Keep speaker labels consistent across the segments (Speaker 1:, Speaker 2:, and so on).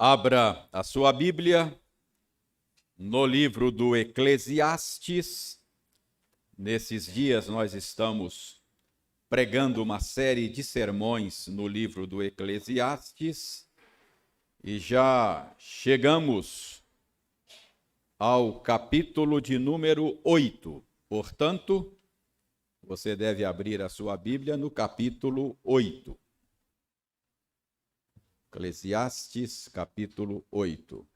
Speaker 1: Abra a sua Bíblia no livro do Eclesiastes. Nesses dias nós estamos pregando uma série de sermões no livro do Eclesiastes e já chegamos ao capítulo de número 8. Portanto, você deve abrir a sua Bíblia no capítulo 8. Eclesiastes, capítulo 8.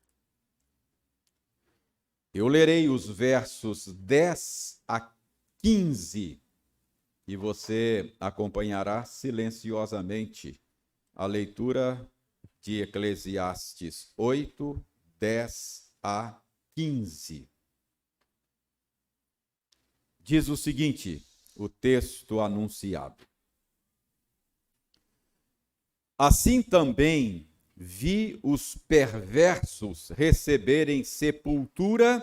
Speaker 1: Eu lerei os versos 10 a 15 e você acompanhará silenciosamente a leitura de Eclesiastes 8, 10 a 15. Diz o seguinte, o texto anunciado. Assim também vi os perversos receberem sepultura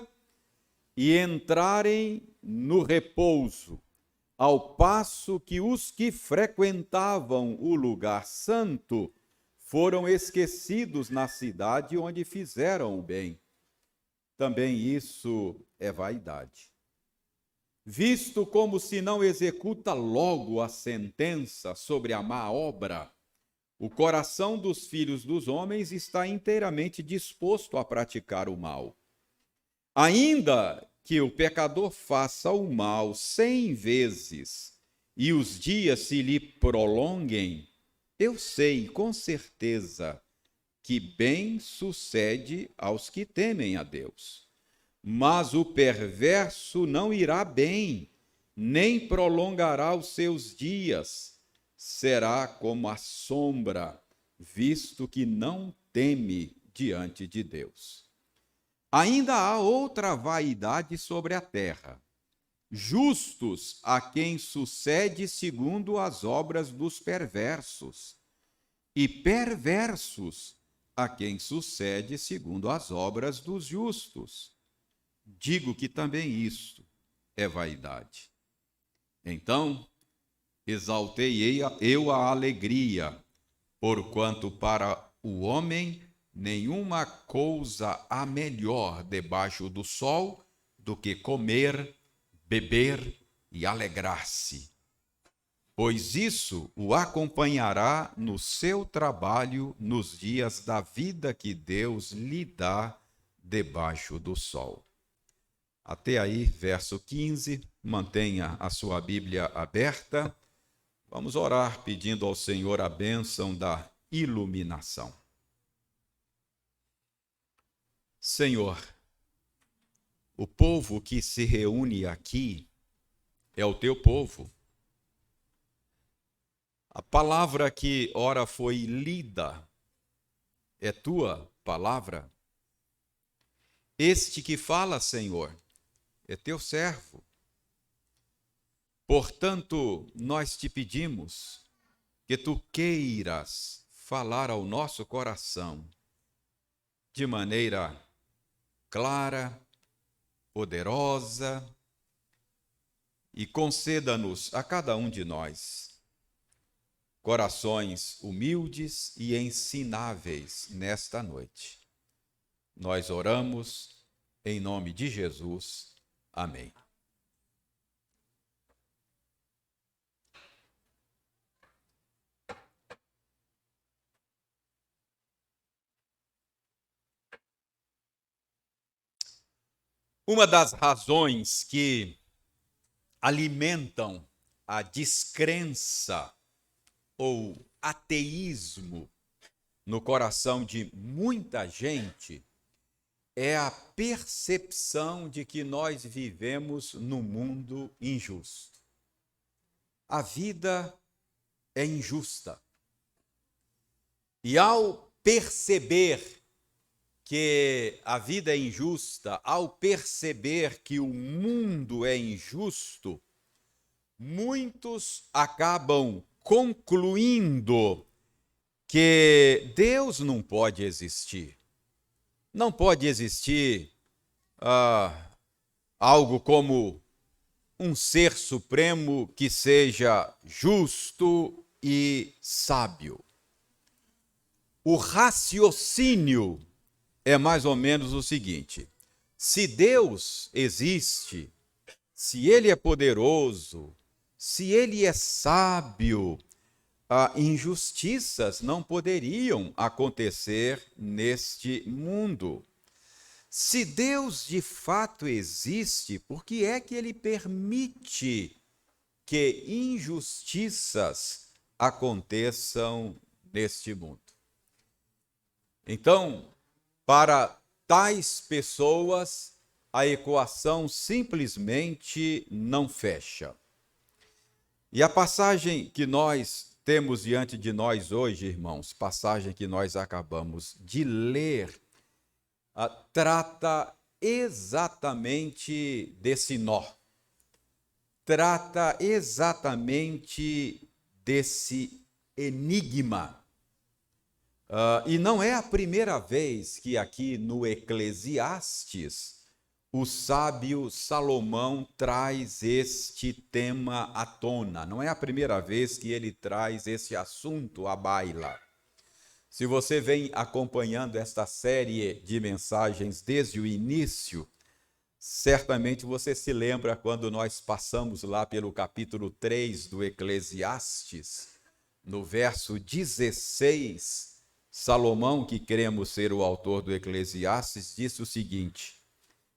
Speaker 1: e entrarem no repouso, ao passo que os que frequentavam o lugar santo foram esquecidos na cidade onde fizeram o bem. Também isso é vaidade. Visto como se não executa logo a sentença sobre a má obra, o coração dos filhos dos homens está inteiramente disposto a praticar o mal. Ainda que o pecador faça o mal 100 vezes e os dias se lhe prolonguem, eu sei com certeza que bem sucede aos que temem a Deus. Mas o perverso não irá bem, nem prolongará os seus dias. Será como a sombra, visto que não teme diante de Deus. Ainda há outra vaidade sobre a terra. Justos a quem sucede segundo as obras dos perversos, e perversos a quem sucede segundo as obras dos justos. Digo que também isto é vaidade. Então, exaltei eu a alegria, porquanto para o homem nenhuma coisa há melhor debaixo do sol do que comer, beber e alegrar-se, pois isso o acompanhará no seu trabalho nos dias da vida que Deus lhe dá debaixo do sol. Até aí, verso 15, mantenha a sua Bíblia aberta. Vamos orar pedindo ao Senhor a bênção da iluminação. Senhor, o povo que se reúne aqui é o teu povo. A palavra que ora foi lida é tua palavra. Este que fala, Senhor, é teu servo. Portanto, nós te pedimos que tu queiras falar ao nosso coração de maneira clara, poderosa, e conceda-nos a cada um de nós corações humildes e ensináveis nesta noite. Nós oramos em nome de Jesus. Amém. Uma das razões que alimentam a descrença ou ateísmo no coração de muita gente é a percepção de que nós vivemos num mundo injusto. A vida é injusta. E ao perceber que a vida é injusta, ao perceber que o mundo é injusto, muitos acabam concluindo que Deus não pode existir. Não pode existir algo como um ser supremo que seja justo e sábio. O raciocínio é mais ou menos o seguinte: se Deus existe, se Ele é poderoso, se Ele é sábio, injustiças não poderiam acontecer neste mundo. Se Deus de fato existe, por que é que Ele permite que injustiças aconteçam neste mundo? Então, para tais pessoas, a equação simplesmente não fecha. E a passagem que nós temos diante de nós hoje, irmãos, passagem que nós acabamos de ler, trata exatamente desse nó. Trata exatamente desse enigma. E não é a primeira vez que aqui no Eclesiastes o sábio Salomão traz este tema à tona. Não é a primeira vez que ele traz esse assunto à baila. Se você vem acompanhando esta série de mensagens desde o início, certamente você se lembra quando nós passamos lá pelo capítulo 3 do Eclesiastes, no verso 16, Salomão, que cremos ser o autor do Eclesiastes, disse o seguinte: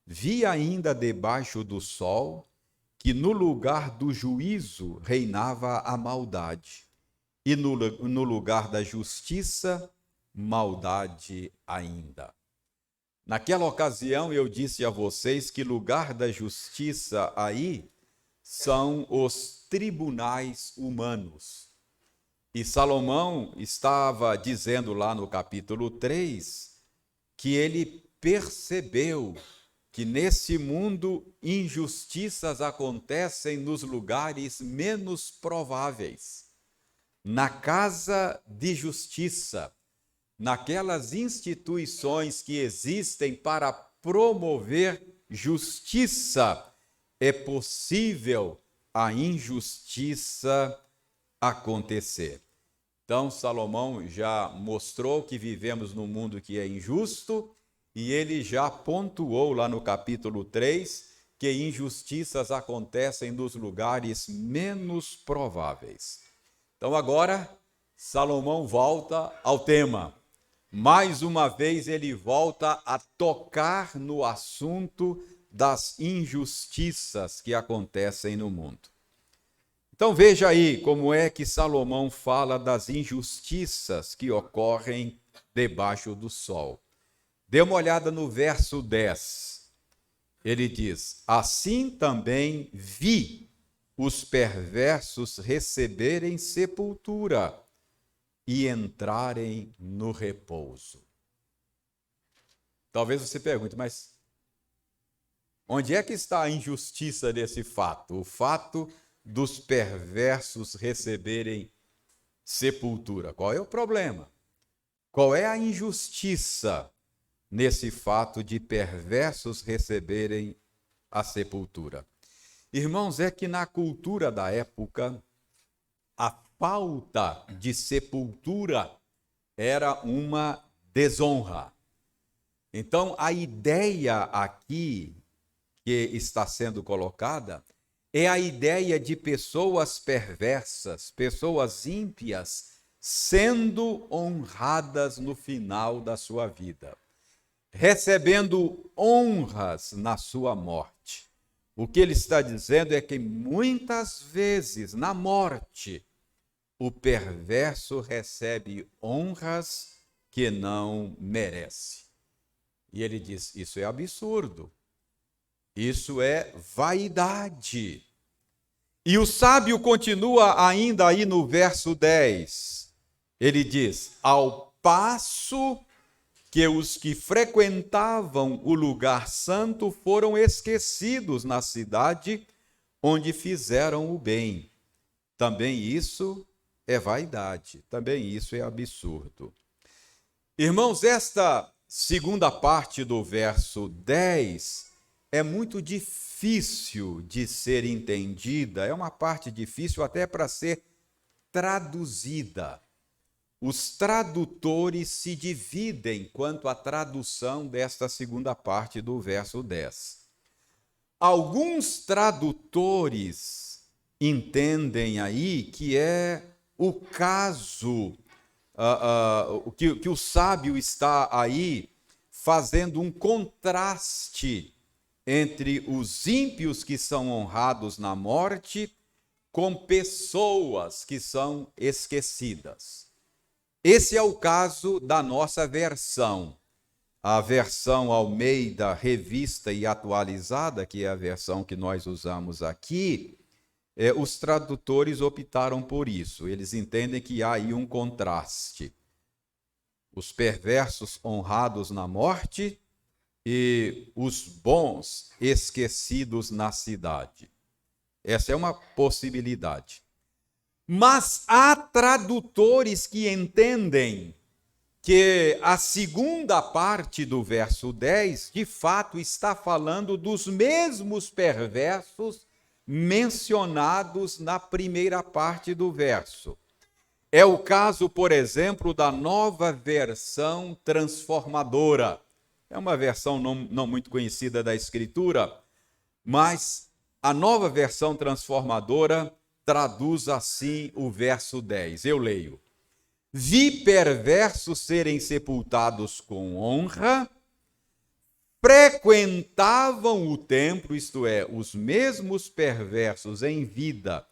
Speaker 1: vi ainda debaixo do sol que no lugar do juízo reinava a maldade, e no lugar da justiça, maldade ainda. Naquela ocasião eu disse a vocês que lugar da justiça aí são os tribunais humanos. E Salomão estava dizendo lá no capítulo 3 que ele percebeu que nesse mundo injustiças acontecem nos lugares menos prováveis, na casa de justiça, naquelas instituições que existem para promover justiça, é possível a injustiça acontecer. Então, Salomão já mostrou que vivemos num mundo que é injusto, e ele já pontuou lá no capítulo 3 que injustiças acontecem nos lugares menos prováveis. Então, agora, Salomão volta ao tema. Mais uma vez, ele volta a tocar no assunto das injustiças que acontecem no mundo. Então veja aí como é que Salomão fala das injustiças que ocorrem debaixo do sol. Dê uma olhada no verso 10. Ele diz: assim também vi os perversos receberem sepultura e entrarem no repouso. Talvez você pergunte, mas onde é que está a injustiça desse fato? O fato dos perversos receberem sepultura. Qual é o problema? Qual é a injustiça nesse fato de perversos receberem a sepultura? Irmãos, é que na cultura da época, a falta de sepultura era uma desonra. Então, a ideia aqui que está sendo colocada é a ideia de pessoas perversas, pessoas ímpias, sendo honradas no final da sua vida, recebendo honras na sua morte. O que ele está dizendo é que muitas vezes, na morte, o perverso recebe honras que não merece. E ele diz: isso é absurdo. Isso é vaidade. E o sábio continua ainda aí no verso 10. Ele diz: ao passo que os que frequentavam o lugar santo foram esquecidos na cidade onde fizeram o bem. Também isso é vaidade, também isso é absurdo. Irmãos, esta segunda parte do verso 10 é muito difícil de ser entendida, é uma parte difícil até para ser traduzida. os tradutores se dividem quanto à tradução desta segunda parte do verso 10. Alguns tradutores entendem aí que é o caso, que o sábio está aí fazendo um contraste entre os ímpios que são honrados na morte com pessoas que são esquecidas. Esse é o caso da nossa versão. A versão Almeida Revista e Atualizada, que é a versão que nós usamos aqui, os tradutores optaram por isso. Eles entendem que há aí um contraste. Os perversos honrados na morte e os bons esquecidos na cidade. Essa é uma possibilidade. Mas há tradutores que entendem que a segunda parte do verso 10, de fato, está falando dos mesmos perversos mencionados na primeira parte do verso. É o caso, por exemplo, da Nova Versão Transformadora. É uma versão não muito conhecida da Escritura, mas a Nova Versão Transformadora traduz assim o verso 10. Eu leio: vi perversos serem sepultados com honra, frequentavam o templo, isto é, os mesmos perversos em vida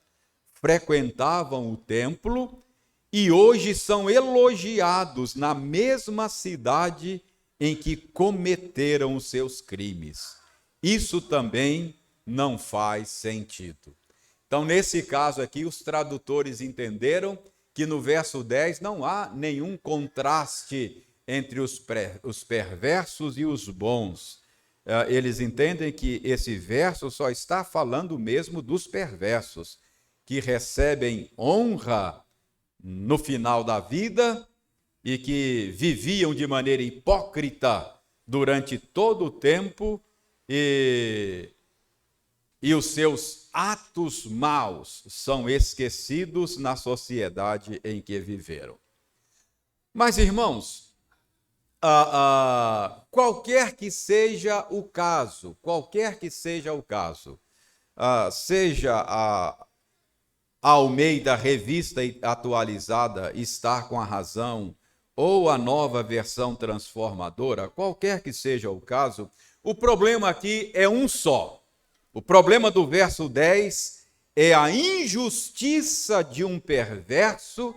Speaker 1: frequentavam o templo e hoje são elogiados na mesma cidade em que cometeram os seus crimes. Isso também não faz sentido. Então, nesse caso aqui, os tradutores entenderam que no verso 10 não há nenhum contraste entre os perversos e os bons. Eles entendem que esse verso só está falando mesmo dos perversos, que recebem honra no final da vida e que viviam de maneira hipócrita durante todo o tempo e os seus atos maus são esquecidos na sociedade em que viveram. Mas, irmãos, qualquer que seja o caso, seja a Almeida Revista e Atualizada estar com a razão, ou a Nova Versão Transformadora, qualquer que seja o caso, o problema aqui é um só. O problema do verso 10 é a injustiça de um perverso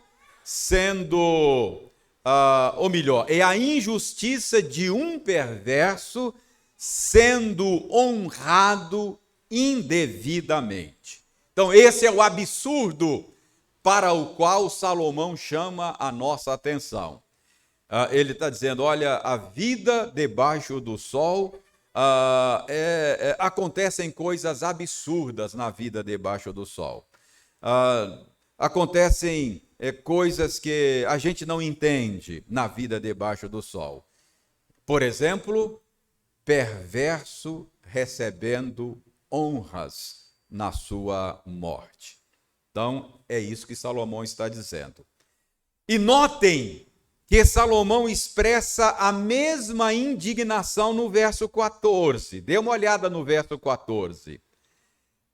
Speaker 1: é a injustiça de um perverso sendo honrado indevidamente. Então, esse é o absurdo para o qual Salomão chama a nossa atenção. Ele está dizendo, olha, a vida debaixo do sol, acontecem coisas absurdas na vida debaixo do sol. Acontecem coisas que a gente não entende na vida debaixo do sol. Por exemplo, perverso recebendo honras na sua morte. Então, é isso que Salomão está dizendo. E notem que Salomão expressa a mesma indignação no verso 14. Dê uma olhada no verso 14.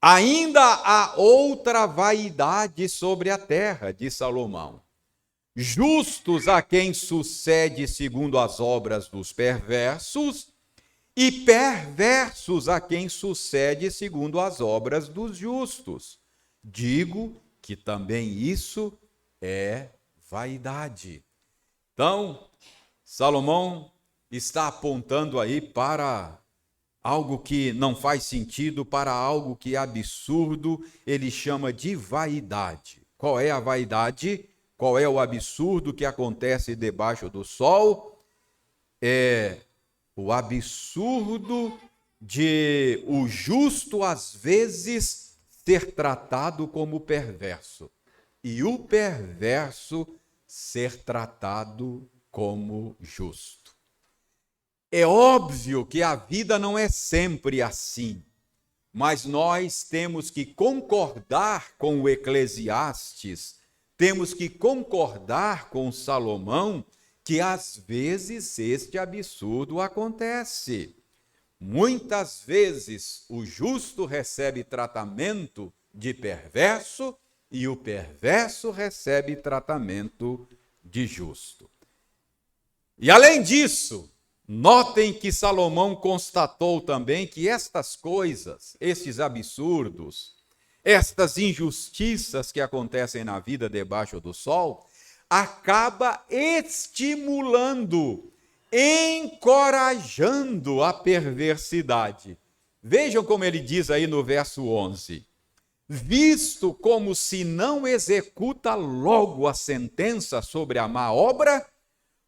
Speaker 1: Ainda há outra vaidade sobre a terra, diz Salomão. Justos a quem sucede segundo as obras dos perversos, e perversos a quem sucede segundo as obras dos justos. Digo que também isso é vaidade. Então, Salomão está apontando aí para algo que não faz sentido, para algo que é absurdo, ele chama de vaidade. Qual é a vaidade? Qual é o absurdo que acontece debaixo do sol? É o absurdo de o justo, às vezes, ser tratado como perverso, e o perverso ser tratado como justo. É óbvio que a vida não é sempre assim, mas nós temos que concordar com o Eclesiastes temos que concordar com Salomão que às vezes este absurdo acontece. Muitas vezes o justo recebe tratamento de perverso e o perverso recebe tratamento de justo. E além disso, notem que Salomão constatou também que estas coisas, estes absurdos, estas injustiças que acontecem na vida debaixo do sol, acaba estimulando, encorajando a perversidade. Vejam como ele diz aí no verso 11. Visto como se não executa logo a sentença sobre a má obra,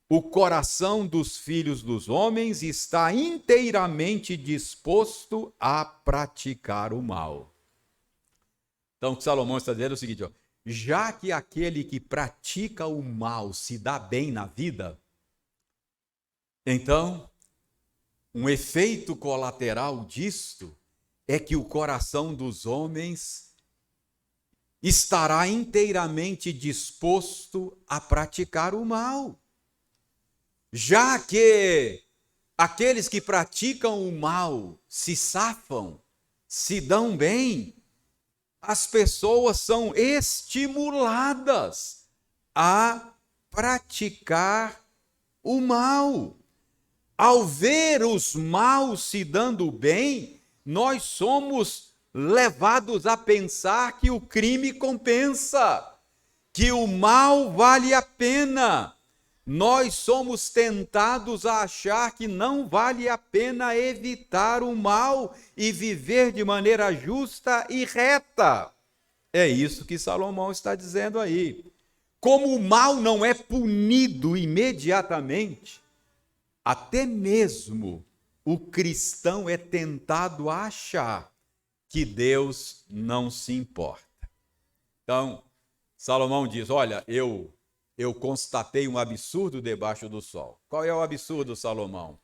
Speaker 1: o coração dos filhos dos homens está inteiramente disposto a praticar o mal. Então, o que Salomão está dizendo é o seguinte, ó, já que aquele que pratica o mal se dá bem na vida, então, um efeito colateral disto é que o coração dos homens estará inteiramente disposto a praticar o mal. Já que aqueles que praticam o mal se safam, se dão bem, as pessoas são estimuladas a praticar o mal. Ao ver os maus se dando bem, nós somos levados a pensar que o crime compensa, que o mal vale a pena. Nós somos tentados a achar que não vale a pena evitar o mal e viver de maneira justa e reta. É isso que Salomão está dizendo aí. Como o mal não é punido imediatamente, até mesmo o cristão é tentado a achar que Deus não se importa. Então, Salomão diz, olha, eu constatei um absurdo debaixo do sol. Qual é o absurdo, Salomão?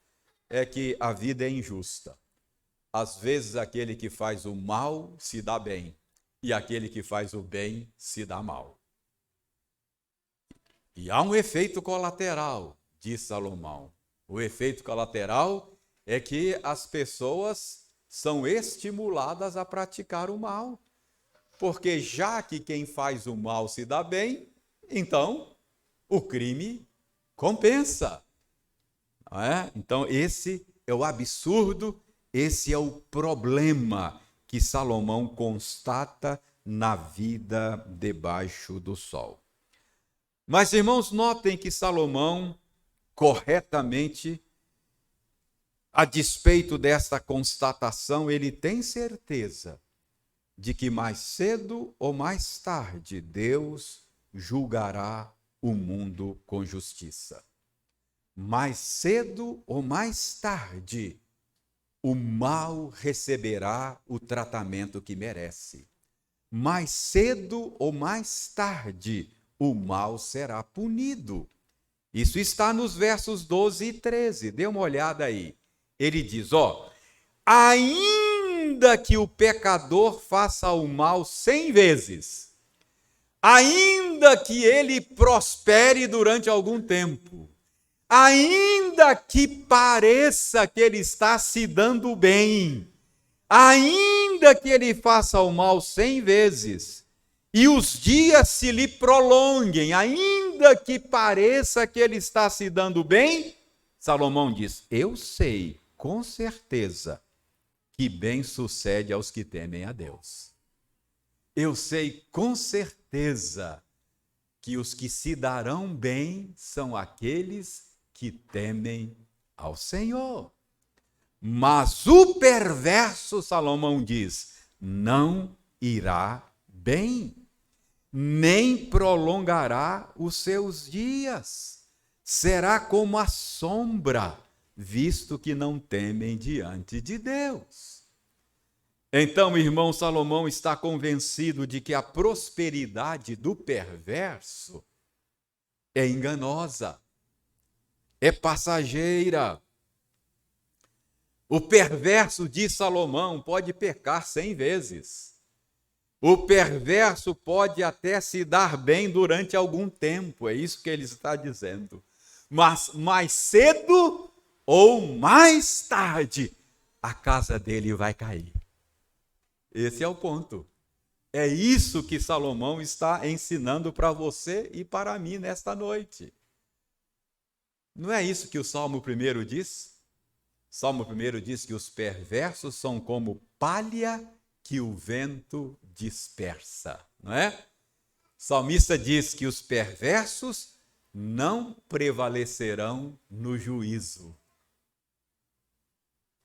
Speaker 1: É que a vida é injusta. Às vezes aquele que faz o mal se dá bem, e aquele que faz o bem se dá mal. E há um efeito colateral, diz Salomão. O efeito colateral é que as pessoas são estimuladas a praticar o mal. Porque já que quem faz o mal se dá bem, então o crime compensa. Não é? Então esse é o absurdo, esse é o problema que Salomão constata na vida debaixo do sol. Mas, irmãos, notem que Salomão, corretamente, a despeito desta constatação, ele tem certeza de que mais cedo ou mais tarde Deus julgará o mundo com justiça. Mais cedo ou mais tarde, o mal receberá o tratamento que merece. Mais cedo ou mais tarde, o mal será punido. Isso está nos versos 12 e 13. Dê uma olhada aí. Ele diz, ainda que o pecador faça o mal 100 vezes, ainda que ele prospere durante algum tempo, ainda que pareça que ele está se dando bem, ainda que ele faça o mal 100 vezes, e os dias se lhe prolonguem, ainda que pareça que ele está se dando bem, Salomão diz, eu sei com certeza que bem sucede aos que temem a Deus. Eu sei com certeza que os que se darão bem são aqueles que temem ao Senhor. Mas o perverso, Salomão diz, não irá bem, nem prolongará os seus dias. Será como a sombra, visto que não temem diante de Deus. Então, irmão, Salomão está convencido de que a prosperidade do perverso é enganosa, é passageira. O perverso, diz Salomão, pode pecar 100 vezes. O perverso pode até se dar bem durante algum tempo, é isso que ele está dizendo. Mas mais cedo ou mais tarde, a casa dele vai cair. Esse é o ponto. É isso que Salomão está ensinando para você e para mim nesta noite. Não é isso que o Salmo 1 diz? Salmo 1 diz que os perversos são como palha que o vento dispersa, não é? O salmista diz que os perversos não prevalecerão no juízo.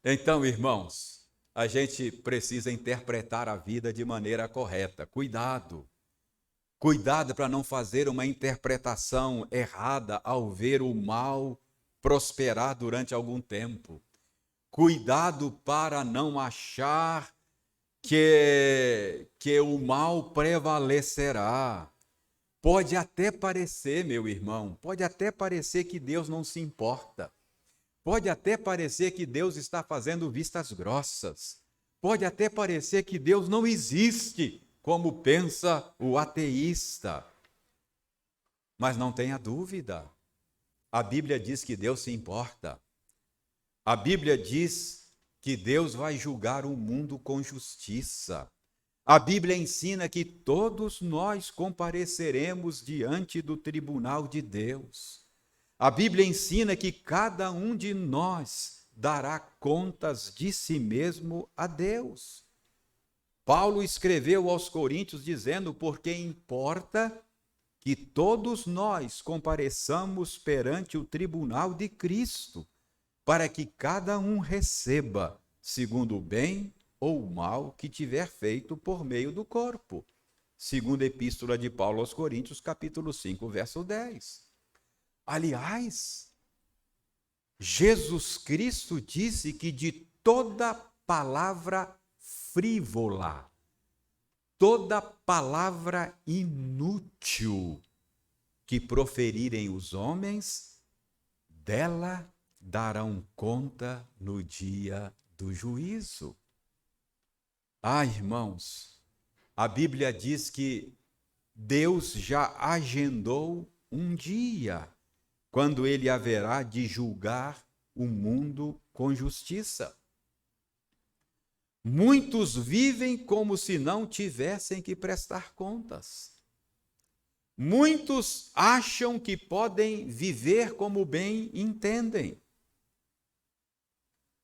Speaker 1: Então, irmãos, a gente precisa interpretar a vida de maneira correta. Cuidado. Cuidado para não fazer uma interpretação errada ao ver o mal prosperar durante algum tempo. Cuidado para não achar que o mal prevalecerá. Pode até parecer, meu irmão, pode até parecer que Deus não se importa. Pode até parecer que Deus está fazendo vistas grossas. Pode até parecer que Deus não existe, como pensa o ateísta. Mas não tenha dúvida. A Bíblia diz que Deus se importa. A Bíblia diz que Deus vai julgar o mundo com justiça. A Bíblia ensina que todos nós compareceremos diante do tribunal de Deus. A Bíblia ensina que cada um de nós dará contas de si mesmo a Deus. Paulo escreveu aos Coríntios dizendo: porque importa que todos nós compareçamos perante o tribunal de Cristo, para que cada um receba segundo o bem ou o mal que tiver feito por meio do corpo. Segunda Epístola de Paulo aos Coríntios, capítulo 5, verso 10. Aliás, Jesus Cristo disse que de toda palavra frívola, toda palavra inútil que proferirem os homens, dela darão conta no dia do juízo. Ah, irmãos, a Bíblia diz que Deus já agendou um dia quando ele haverá de julgar o mundo com justiça. Muitos vivem como se não tivessem que prestar contas. Muitos acham que podem viver como bem entendem.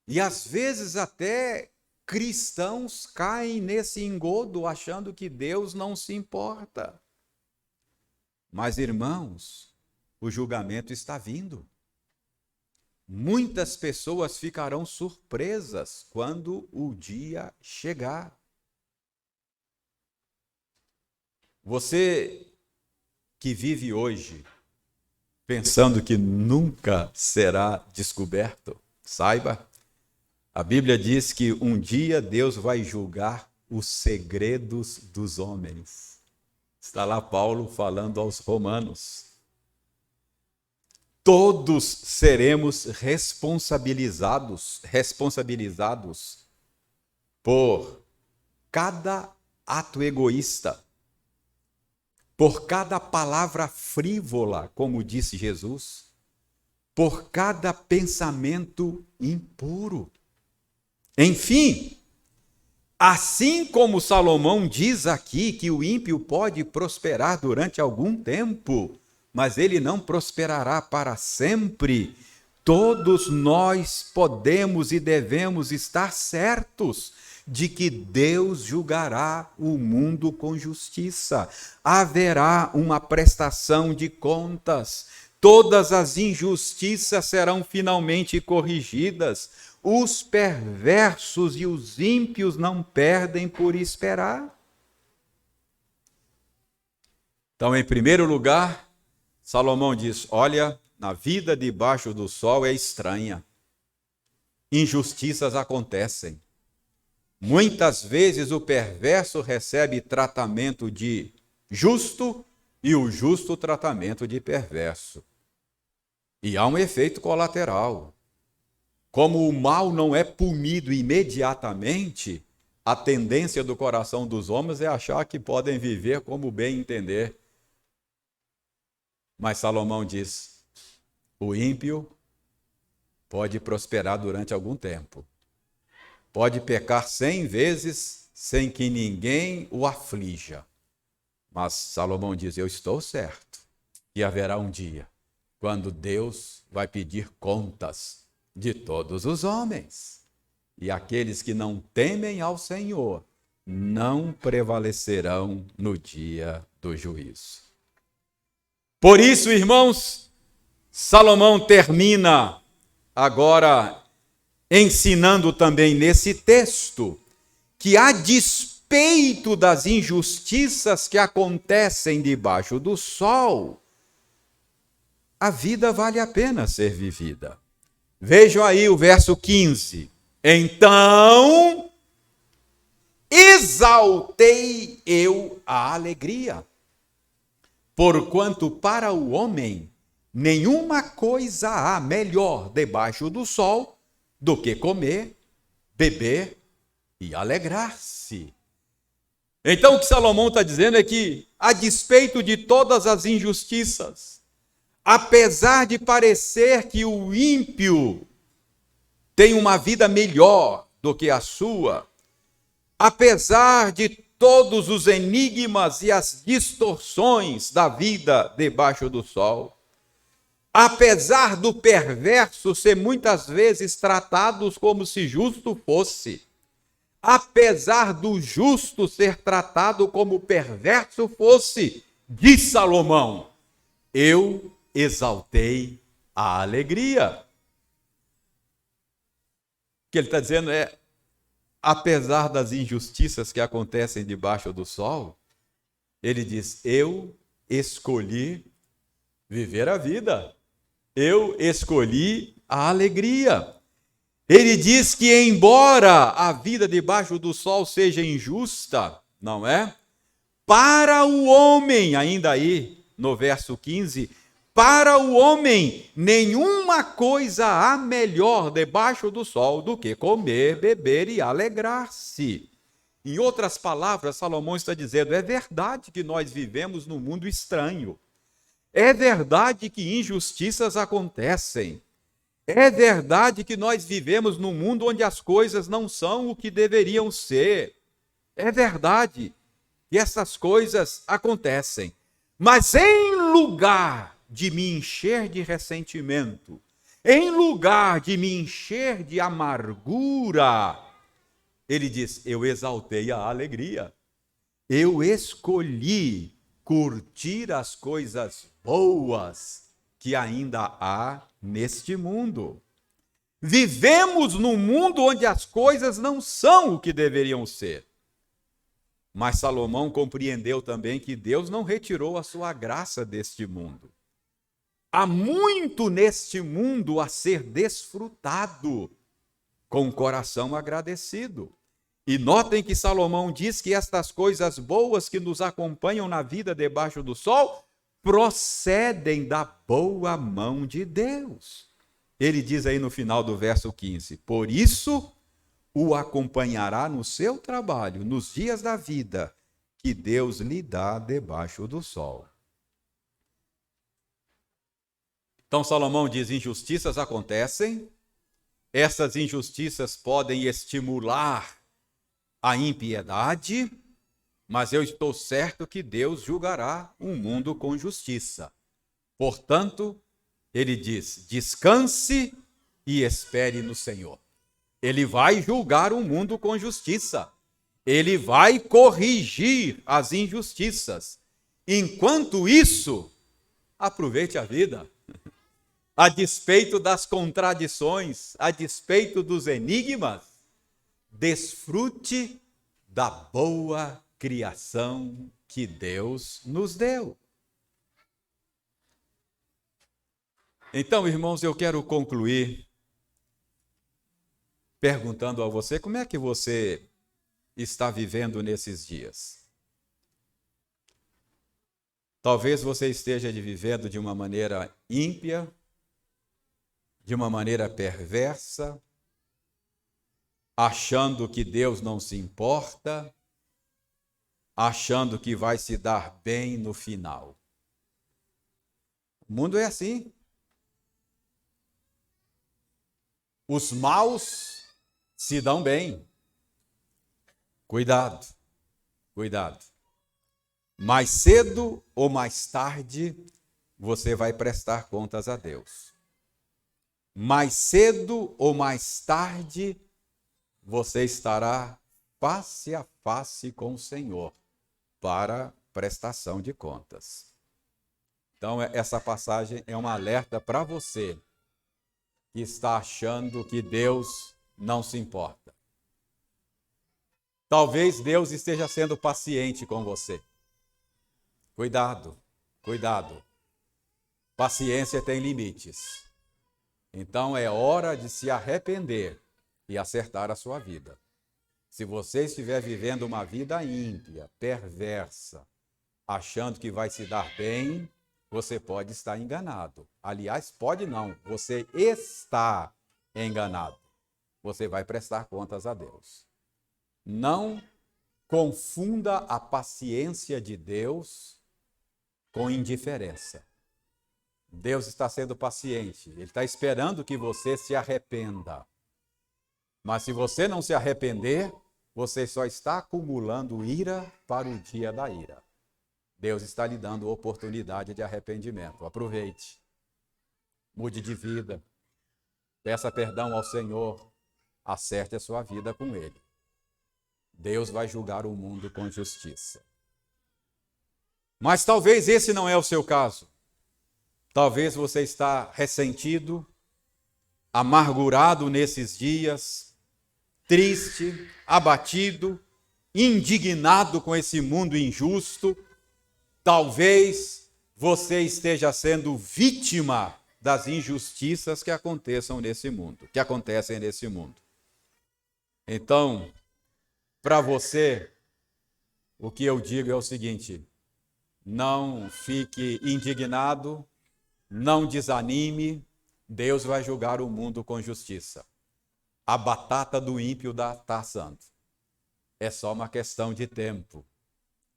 Speaker 1: E às vezes até cristãos caem nesse engodo achando que Deus não se importa. Mas, irmãos, o julgamento está vindo. Muitas pessoas ficarão surpresas quando o dia chegar. Você que vive hoje pensando que nunca será descoberto, saiba, a Bíblia diz que um dia Deus vai julgar os segredos dos homens. Está lá Paulo falando aos romanos. Todos seremos responsabilizados por cada ato egoísta, por cada palavra frívola, como disse Jesus, por cada pensamento impuro. Enfim, assim como Salomão diz aqui que o ímpio pode prosperar durante algum tempo, mas ele não prosperará para sempre, todos nós podemos e devemos estar certos de que Deus julgará o mundo com justiça. Haverá uma prestação de contas. Todas as injustiças serão finalmente corrigidas. Os perversos e os ímpios não perdem por esperar. Então, em primeiro lugar, Salomão diz: olha, na vida debaixo do sol é estranha. Injustiças acontecem. Muitas vezes o perverso recebe tratamento de justo e o justo tratamento de perverso. E há um efeito colateral. Como o mal não é punido imediatamente, a tendência do coração dos homens é achar que podem viver como bem entender. Mas Salomão diz: o ímpio pode prosperar durante algum tempo. Pode pecar 100 vezes sem que ninguém o aflija. Mas Salomão diz: eu estou certo que haverá um dia quando Deus vai pedir contas de todos os homens. E aqueles que não temem ao Senhor não prevalecerão no dia do juízo. Por isso, irmãos, Salomão termina agora ensinando também nesse texto que, a despeito das injustiças que acontecem debaixo do sol, a vida vale a pena ser vivida. Vejam aí o verso 15. Então, exaltei eu a alegria, porquanto para o homem nenhuma coisa há melhor debaixo do sol do que comer, beber e alegrar-se. Então, o que Salomão está dizendo é que, a despeito de todas as injustiças, apesar de parecer que o ímpio tem uma vida melhor do que a sua, apesar de todos os enigmas e as distorções da vida debaixo do sol, apesar do perverso ser muitas vezes tratado como se justo fosse, apesar do justo ser tratado como perverso fosse, diz Salomão: eu exaltei a alegria. O que ele está dizendo é, apesar das injustiças que acontecem debaixo do sol, ele diz: eu escolhi viver a vida, eu escolhi a alegria. Ele diz que, embora a vida debaixo do sol seja injusta, não é? Para o homem, ainda aí no verso 15, para o homem nenhuma coisa há melhor debaixo do sol do que comer, beber e alegrar-se. Em outras palavras, Salomão está dizendo: é verdade que nós vivemos num mundo estranho. É verdade que injustiças acontecem. É verdade que nós vivemos num mundo onde as coisas não são o que deveriam ser. É verdade que essas coisas acontecem. Mas em lugar de me encher de ressentimento, em lugar de me encher de amargura, ele diz: eu exaltei a alegria. Eu escolhi curtir as coisas boas que ainda há neste mundo. Vivemos num mundo onde as coisas não são o que deveriam ser. Mas Salomão compreendeu também que Deus não retirou a sua graça deste mundo. Há muito neste mundo a ser desfrutado com o coração agradecido. E notem que Salomão diz que estas coisas boas que nos acompanham na vida debaixo do sol procedem da boa mão de Deus. Ele diz aí no final do verso 15: por isso o acompanhará no seu trabalho, nos dias da vida que Deus lhe dá debaixo do sol. Então Salomão diz: injustiças acontecem, essas injustiças podem estimular a impiedade, mas eu estou certo que Deus julgará o mundo com justiça. Portanto, ele diz: descanse e espere no Senhor. Ele vai julgar o mundo com justiça. Ele vai corrigir as injustiças. Enquanto isso, aproveite a vida. A despeito das contradições, a despeito dos enigmas, desfrute da boa criação que Deus nos deu. Então, irmãos, eu quero concluir perguntando a você: como é que você está vivendo nesses dias? Talvez você esteja vivendo de uma maneira ímpia, de uma maneira perversa, achando que Deus não se importa, achando que vai se dar bem no final. O mundo é assim. Os maus se dão bem. Cuidado, cuidado. Mais cedo ou mais tarde, você vai prestar contas a Deus. Mais cedo ou mais tarde, você estará face a face com o Senhor para prestação de contas. Então, essa passagem é um alerta para você que está achando que Deus não se importa. Talvez Deus esteja sendo paciente com você. Cuidado, cuidado. Paciência tem limites. Então é hora de se arrepender e acertar a sua vida. Se você estiver vivendo uma vida ímpia, perversa, achando que vai se dar bem, você pode estar enganado. Aliás, pode não, você está enganado. Você vai prestar contas a Deus. Não confunda a paciência de Deus com indiferença. Deus está sendo paciente, Ele está esperando que você se arrependa. Mas se você não se arrepender, você só está acumulando ira para o dia da ira. Deus está lhe dando oportunidade de arrependimento. Aproveite. Mude de vida. Peça perdão ao Senhor. Acerte a sua vida com Ele. Deus vai julgar o mundo com justiça. Mas talvez esse não é o seu caso. Talvez você está ressentido, amargurado nesses dias, triste, abatido, indignado com esse mundo injusto. Talvez você esteja sendo vítima das injustiças que acontecem nesse mundo. Então, para você, o que eu digo é o seguinte: não fique indignado, não desanime, Deus vai julgar o mundo com justiça. A batata do ímpio está assando. É só uma questão de tempo.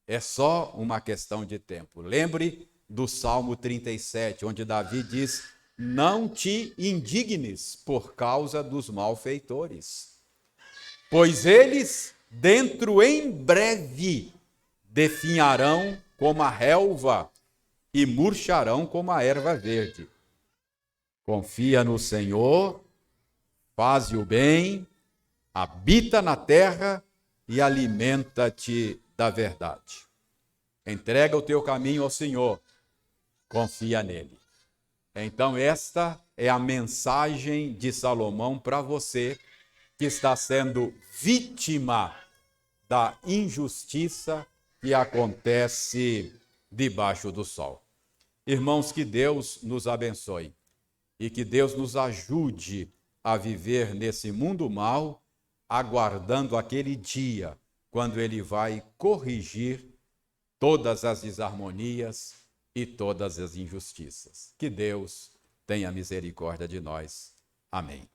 Speaker 1: É só uma questão de tempo. Lembre do Salmo 37, onde Davi diz: não te indignes por causa dos malfeitores, pois eles, dentro em breve, definharão como a relva e murcharão como a erva verde. Confia no Senhor, faze o bem, habita na terra e alimenta-te da verdade. Entrega o teu caminho ao Senhor, confia nele. Então esta é a mensagem de Salomão para você que está sendo vítima da injustiça que acontece debaixo do sol. Irmãos, que Deus nos abençoe e que Deus nos ajude a viver nesse mundo mau, aguardando aquele dia quando Ele vai corrigir todas as desarmonias e todas as injustiças. Que Deus tenha misericórdia de nós. Amém.